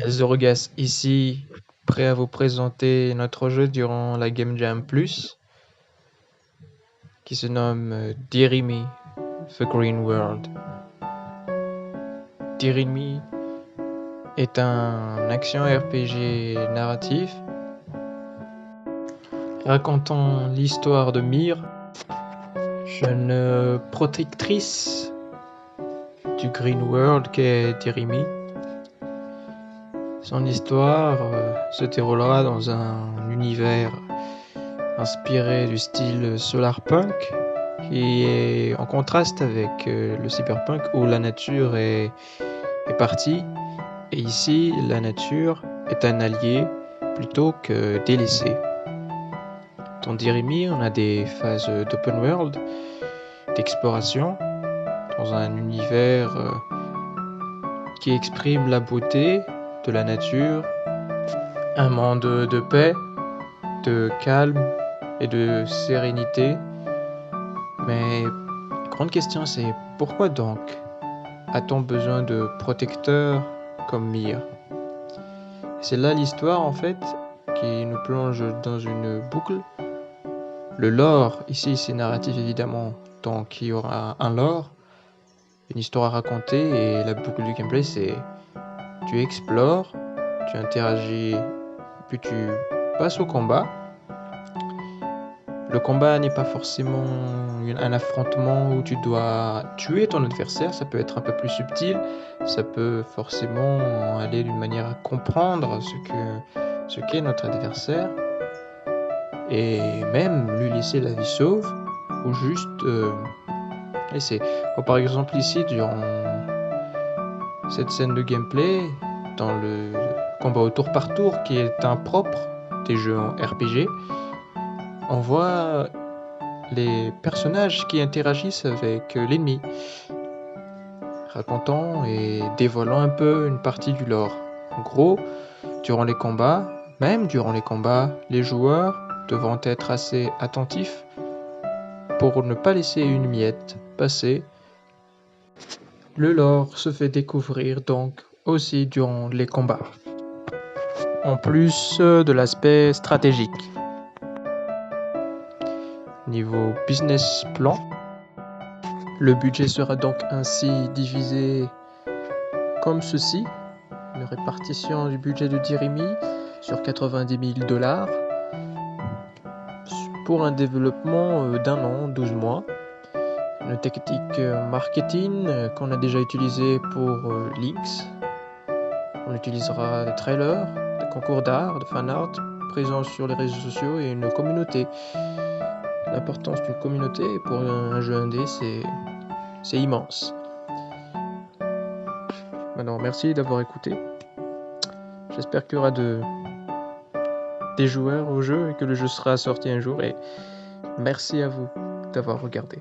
Zorogas ici, prêt à vous présenter notre jeu durant la Game Jam Plus, qui se nomme Dear Me, The Green World. Dear Me est un action RPG narratif racontant l'histoire de Mir, jeune protectrice du Green World qu'est Dear Me. Son histoire se déroulera dans un univers inspiré du style solarpunk, qui est en contraste avec le cyberpunk où la nature est partie, et ici la nature est un allié plutôt que délaissé. Dans Dear Me, on a des phases d'open world, d'exploration, dans un univers qui exprime la beauté de la nature, un monde de paix, de calme et de sérénité. Mais la grande question, c'est pourquoi donc a-t-on besoin de protecteurs comme Mir? C'est là l'histoire en fait qui nous plonge dans une boucle. Le lore, ici c'est narratif évidemment, donc il y aura un lore, une histoire à raconter, et la boucle du gameplay c'est tu explores, tu interagis, puis tu passes au combat. Le combat n'est pas forcément un affrontement où tu dois tuer ton adversaire, ça peut être un peu plus subtil, ça peut forcément aller d'une manière à comprendre ce qu'est notre adversaire, et même lui laisser la vie sauve, ou juste laisser. Par exemple ici, durant cette scène de gameplay, dans le combat au tour par tour, qui est impropre des jeux en RPG, on voit les personnages qui interagissent avec l'ennemi, racontant et dévoilant un peu une partie du lore. En gros, même durant les combats, les joueurs devront être assez attentifs pour ne pas laisser une miette passer. Le lore se fait découvrir donc aussi durant les combats, en plus de l'aspect stratégique. Niveau business plan, le budget sera donc ainsi divisé comme ceci. Une répartition du budget de Dear Me sur 90 000 $, pour un développement d'un an, 12 mois. Une technique marketing qu'on a déjà utilisée pour Lynx. On utilisera des trailers, des concours d'art, de fan art, présents sur les réseaux sociaux, et une communauté. L'importance d'une communauté pour un jeu indé, c'est immense. Maintenant, merci d'avoir écouté. J'espère qu'il y aura des joueurs au jeu et que le jeu sera sorti un jour, et merci à vous d'avoir regardé.